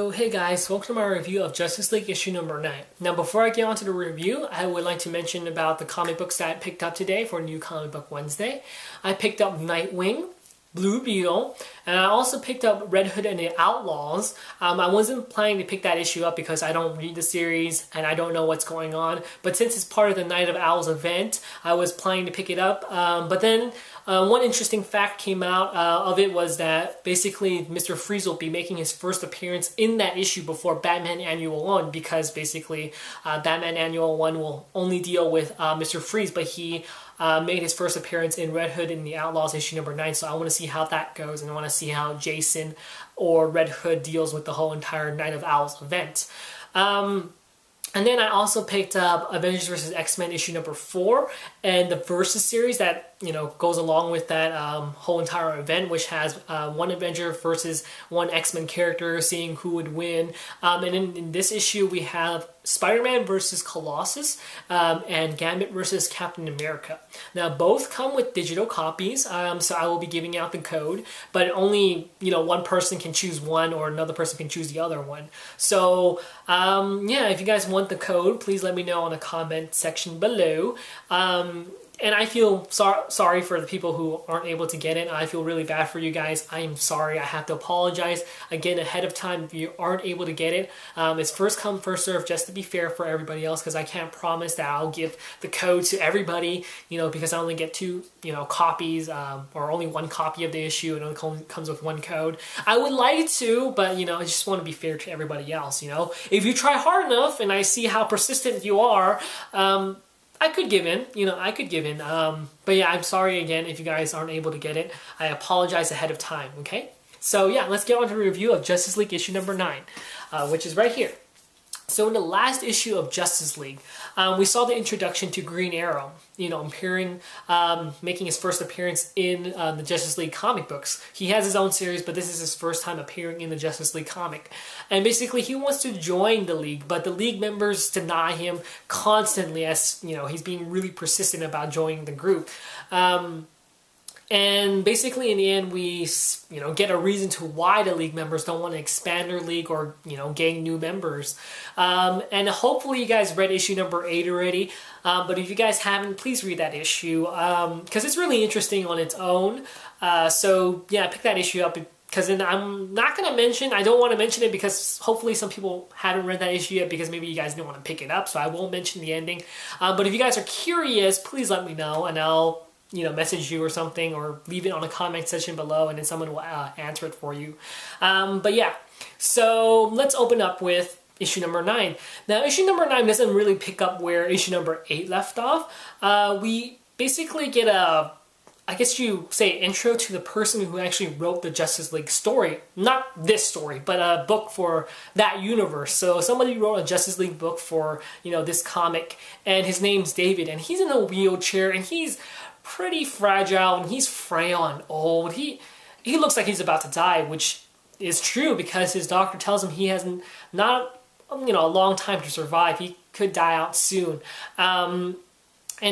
So hey guys, welcome to my review of Justice League issue number 9. Now before I get on to the review, I would like to mention about the comic books that I picked up today for New Comic Book Wednesday. I picked up Nightwing, Blue Beetle, and I also picked up Red Hood and the Outlaws. I wasn't planning to pick that issue up because I don't read the series and I don't know what's going on, but since it's part of the Night of Owls event, I was planning to pick it up, but then one interesting fact came out of it was that basically Mr. Freeze will be making his first appearance in that issue before Batman Annual 1 because basically Batman Annual 1 will only deal with Mr. Freeze, but he made his first appearance in Red Hood and the Outlaws issue number 9, so I want to see how that goes, and I want to see how Jason or Red Hood deals with the whole entire Night of Owls event. And then I also picked up Avengers vs. X-Men issue number 4 and the Versus series that, goes along with that whole entire event, which has one Avenger versus one X-Men character, seeing who would win. And in this issue, we have Spider-Man versus Colossus and Gambit versus Captain America. Now, both come with digital copies, so I will be giving out the code, but only, one person can choose one or another person can choose the other one. So, yeah, if you guys want the code, please let me know in the comment section below. And I feel sorry for the people who aren't able to get it. I feel really bad for you guys. I am sorry. I have to apologize again ahead of time if you aren't able to get it. It's first come, first serve, just to be fair for everybody else, because I can't promise that I'll give the code to everybody, because I only get two, copies, or only one copy of the issue, and it only comes with one code. I would like to, but, I just want to be fair to everybody else, If you try hard enough and I see how persistent you are, I could give in, I could give in. But yeah, I'm sorry again if you guys aren't able to get it. I apologize ahead of time, okay? So yeah, let's get on to the review of Justice League issue number 9, which is right here. So in the last issue of Justice League, we saw the introduction to Green Arrow, appearing, making his first appearance in the Justice League comic books. He has his own series, but this is his first time appearing in the Justice League comic. And basically, he wants to join the League, but the League members deny him constantly as, he's being really persistent about joining the group. And basically, in the end, we, get a reason to why the League members don't want to expand their League or, gain new members. And hopefully you guys read issue number 8 already. But if you guys haven't, please read that issue, because it's really interesting on its own. So, yeah, pick that issue up. Because then I'm not going to mention, I don't want to mention it because hopefully some people haven't read that issue yet because maybe you guys didn't want to pick it up, so I won't mention the ending. But if you guys are curious, please let me know and I'll message you or something, or leave it on a comment section below and then someone will answer it for you. But yeah, so let's open up with issue number 9. Now, issue number 9 doesn't really pick up where issue number 8 left off. We basically get I guess you say, intro to the person who actually wrote the Justice League story. Not this story, but a book for that universe. So somebody wrote a Justice League book for, this comic, and his name's David, and he's in a wheelchair, and he's pretty fragile, and he's frail and old. He looks like he's about to die, which is true because his doctor tells him he has not a long time to survive. He could die out soon. And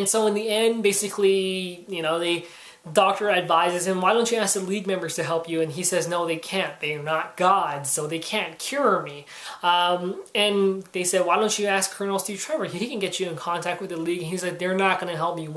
so in the end, basically, the doctor advises him, why don't you ask the League members to help you? And he says, no, they can't. They're not gods, so they can't cure me. And they said, why don't you ask Colonel Steve Trevor? He can get you in contact with the League. And he's like, they're not going to help me.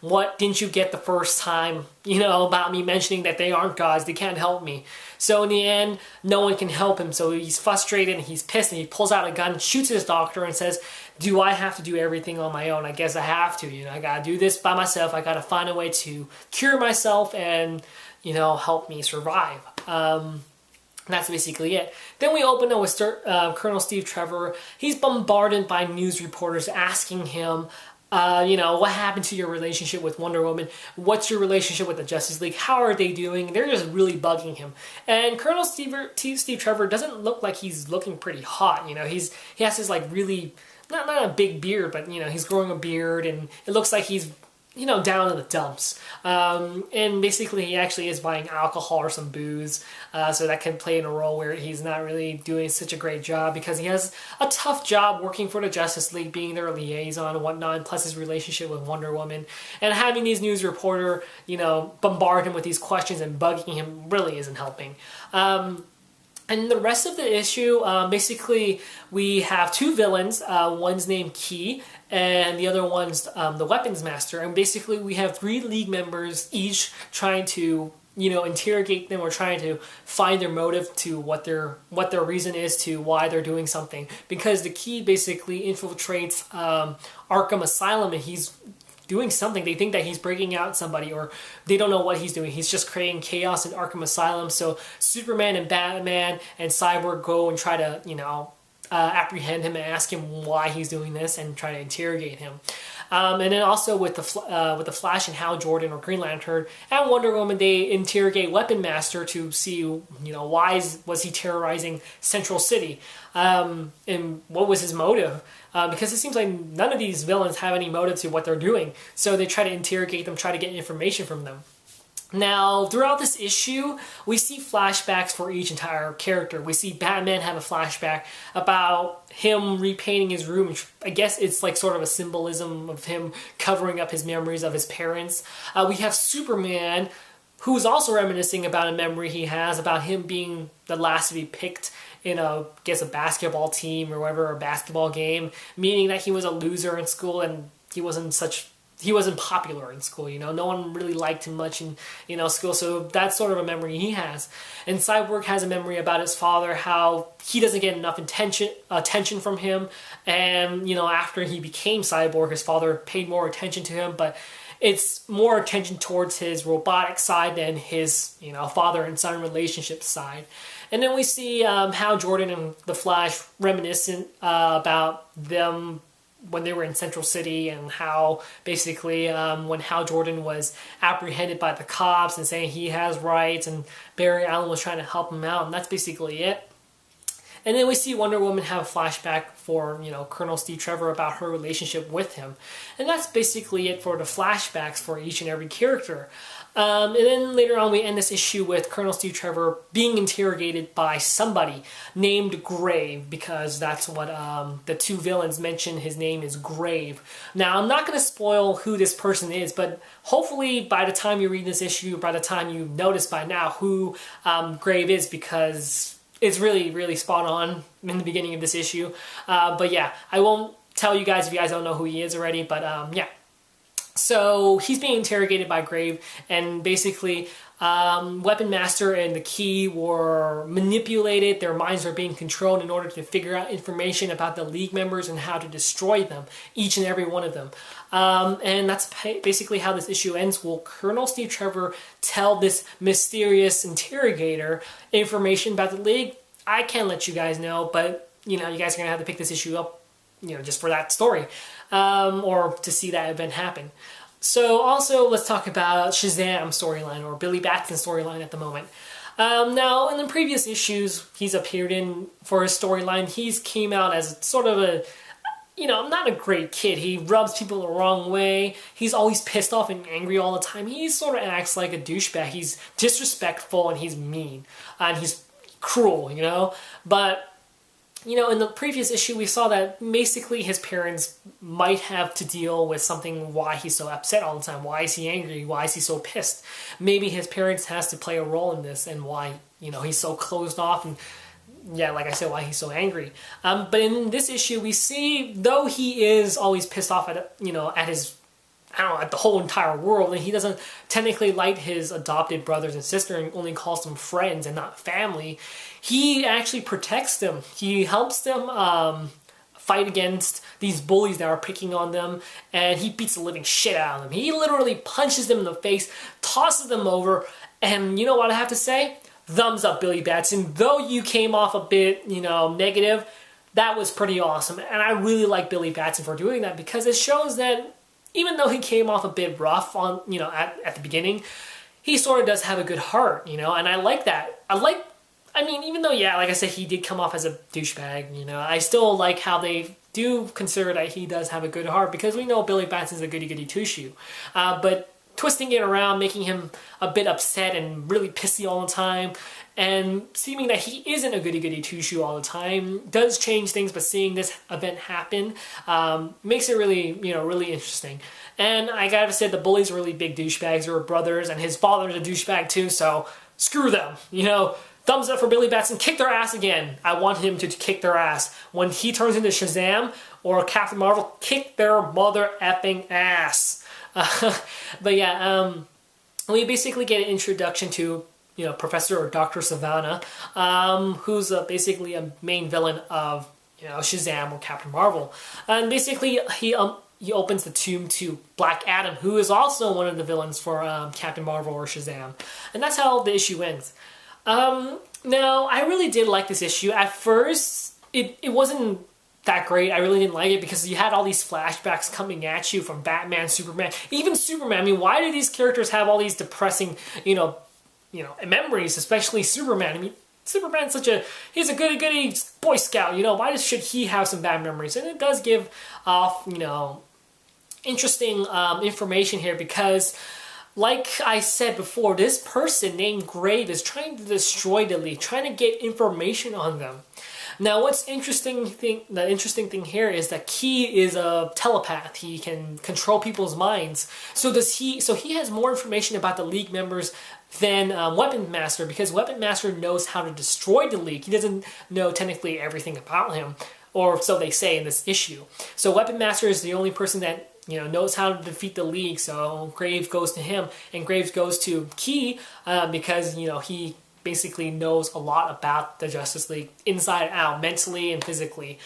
What didn't you get the first time, about me mentioning that they aren't gods? They can't help me. So in the end, no one can help him. So he's frustrated and he's pissed and he pulls out a gun, shoots his doctor and says, do I have to do everything on my own? I guess I have to. I gotta do this by myself. I gotta find a way to cure myself and, help me survive. That's basically it. Then we open up with Colonel Steve Trevor. He's bombarded by news reporters asking him, what happened to your relationship with Wonder Woman? What's your relationship with the Justice League? How are they doing? They're just really bugging him. And Colonel Steve Trevor doesn't look like he's looking pretty hot. He has this really, not a big beard, but he's growing a beard, and it looks like he's down in the dumps. And basically he actually is buying alcohol or some booze, so that can play in a role where he's not really doing such a great job because he has a tough job working for the Justice League, being their liaison and whatnot, plus his relationship with Wonder Woman. And having these news reporter, bombard him with these questions and bugging him really isn't helping. And the rest of the issue, basically, we have two villains. One's named Key, and the other one's the Weapons Master. And basically, we have three League members each trying to, interrogate them or trying to find their motive to what their reason is to why they're doing something. Because the Key basically infiltrates Arkham Asylum, and he's doing something. They think that he's breaking out somebody, or they don't know what he's doing. He's just creating chaos in Arkham Asylum. So Superman and Batman and Cyborg go and try to, apprehend him and ask him why he's doing this and try to interrogate him. And then also with the Flash and Hal Jordan or Green Lantern and Wonder Woman, they interrogate Weapon Master to see, why was he terrorizing Central City, and what was his motive? Because it seems like none of these villains have any motive to what they're doing. So they try to interrogate them, try to get information from them. Now, throughout this issue, we see flashbacks for each entire character. We see Batman have a flashback about him repainting his room. I guess it's like sort of a symbolism of him covering up his memories of his parents. We have Superman, who's also reminiscing about a memory he has about him being the last to be picked in a basketball team or whatever, a basketball game, meaning that he was a loser in school and he wasn't popular in school, no one really liked him much in, school, so that's sort of a memory he has. And Cyborg has a memory about his father, how he doesn't get enough attention from him, and, after he became Cyborg, his father paid more attention to him, but it's more attention towards his robotic side than his, father and son relationship side. And then we see Hal Jordan and the Flash reminiscent about them when they were in Central City, and how basically when Hal Jordan was apprehended by the cops and saying he has rights, and Barry Allen was trying to help him out, and that's basically it. And then we see Wonder Woman have a flashback for, Colonel Steve Trevor about her relationship with him. And that's basically it for the flashbacks for each and every character. And then later on we end this issue with Colonel Steve Trevor being interrogated by somebody named Grave, because that's what the two villains mention. His name is Grave. Now, I'm not going to spoil who this person is, but hopefully by the time you read this issue, by the time you notice by now who Grave is, because it's really, really spot on in the beginning of this issue. But yeah, I won't tell you guys if you guys don't know who he is already, but yeah. So he's being interrogated by Grave, and basically Weapon Master and the Key were manipulated. Their minds were being controlled in order to figure out information about the League members and how to destroy them, each and every one of them. And that's basically how this issue ends. Will Colonel Steve Trevor tell this mysterious interrogator information about the League? I can't let you guys know, but you guys are going to have to pick this issue up, just for that story, or to see that event happen. So also, let's talk about Shazam storyline, or Billy Batson storyline at the moment. Now, in the previous issues he's appeared in for his storyline, he's came out as sort of a, not a great kid. He rubs people the wrong way. He's always pissed off and angry all the time. He sort of acts like a douchebag. He's disrespectful and he's mean. And he's cruel, But in the previous issue, we saw that basically his parents might have to deal with something, why he's so upset all the time. Why is he angry? Why is he so pissed? Maybe his parents has to play a role in this, and why, he's so closed off, and yeah, like I said, why he's so angry. But in this issue, we see, though he is always pissed off at, at his, at the whole entire world, and he doesn't technically like his adopted brothers and sister and only calls them friends and not family, he actually protects them. He helps them fight against these bullies that are picking on them, and he beats the living shit out of them. He literally punches them in the face, tosses them over, and you know what I have to say? Thumbs up, Billy Batson. Though you came off a bit, negative, that was pretty awesome, and I really like Billy Batson for doing that, because it shows that even though he came off a bit rough on, at the beginning, he sort of does have a good heart, and I like that. Even though, yeah, like I said, he did come off as a douchebag, I still like how they do consider that he does have a good heart, because we know Billy Batson's a goody-goody two-shoe. But twisting it around, making him a bit upset and really pissy all the time, and seeming that he isn't a goody-goody two-shoe all the time does change things, but seeing this event happen makes it really, really interesting. And I gotta say, the bullies are really big douchebags. They were brothers, and his father's a douchebag too, so screw them, thumbs up for Billy Batson. Kick their ass again. I want him to kick their ass. When he turns into Shazam or Captain Marvel, kick their mother effing ass. But yeah, we basically get an introduction to, you know, Professor or Dr. Sivana, who's basically a main villain of, you know, Shazam or Captain Marvel. And basically he opens the tomb to Black Adam, who is also one of the villains for Captain Marvel or Shazam. And that's how the issue ends. Now, I really did like this issue. At first, it wasn't that great. I really didn't like it because you had all these flashbacks coming at you from Batman, Superman, even Superman. I mean, why do these characters have all these depressing, you know, memories, especially Superman? I mean, Superman's he's a goody Boy Scout, you know, why should he have some bad memories? And it does give off, you know, interesting information here because, like I said before, this person named Grave is trying to destroy the League, trying to get information on them. Now, the interesting thing here is that Key is a telepath. He can control people's minds. So he has more information about the League members than Weapon Master, because Weapon Master knows how to destroy the League. He doesn't know technically everything about him, or so they say in this issue. So Weapon Master is the only person that, you know, knows how to defeat the League. So Graves goes to him, and Graves goes to Key because, you know, he basically knows a lot about the Justice League inside out, mentally and physically.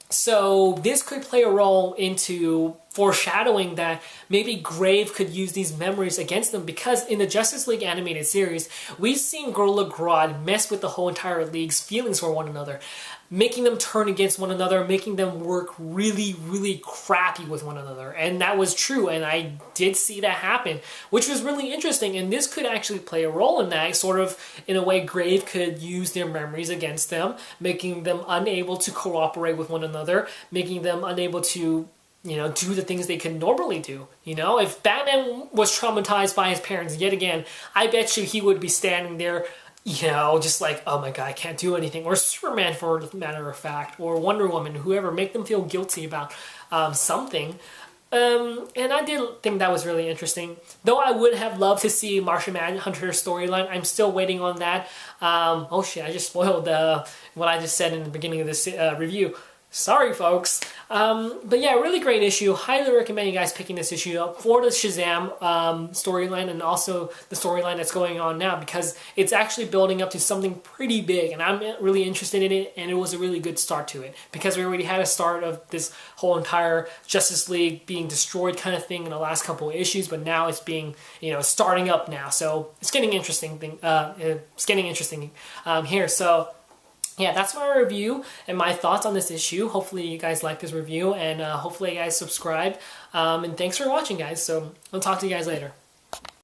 So this could play a role into foreshadowing that maybe Grave could use these memories against them, because in the Justice League animated series, we've seen Gorilla Grodd mess with the whole entire League's feelings for one another, making them turn against one another, making them work really crappy with one another. And that was true, and I did see that happen, which was really interesting. And this could actually play a role in that, sort of, in a way, Grave could use their memories against them, making them unable to cooperate with one another, making them unable to, you know, do the things they can normally do. You know, if Batman was traumatized by his parents yet again, I bet you he would be standing there, you know, just like, oh my god, I can't do anything. Or Superman, for the matter of fact, or Wonder Woman, whoever, make them feel guilty about something. And I did think that was really interesting. Though I would have loved to see Martian Manhunter's storyline. I'm still waiting on that. Oh shit, I just spoiled what I just said in the beginning of this review. Sorry, folks. But yeah, really great issue. Highly recommend you guys picking this issue up for the Shazam storyline, and also the storyline that's going on now, because it's actually building up to something pretty big, and I'm really interested in it, and it was a really good start to it, because we already had a start of this whole entire Justice League being destroyed kind of thing in the last couple of issues, but now it's being, you know, starting up now. So it's getting interesting here. So yeah, that's my review and my thoughts on this issue. Hopefully you guys like this review, and hopefully you guys subscribe. And thanks for watching, guys. So I'll talk to you guys later.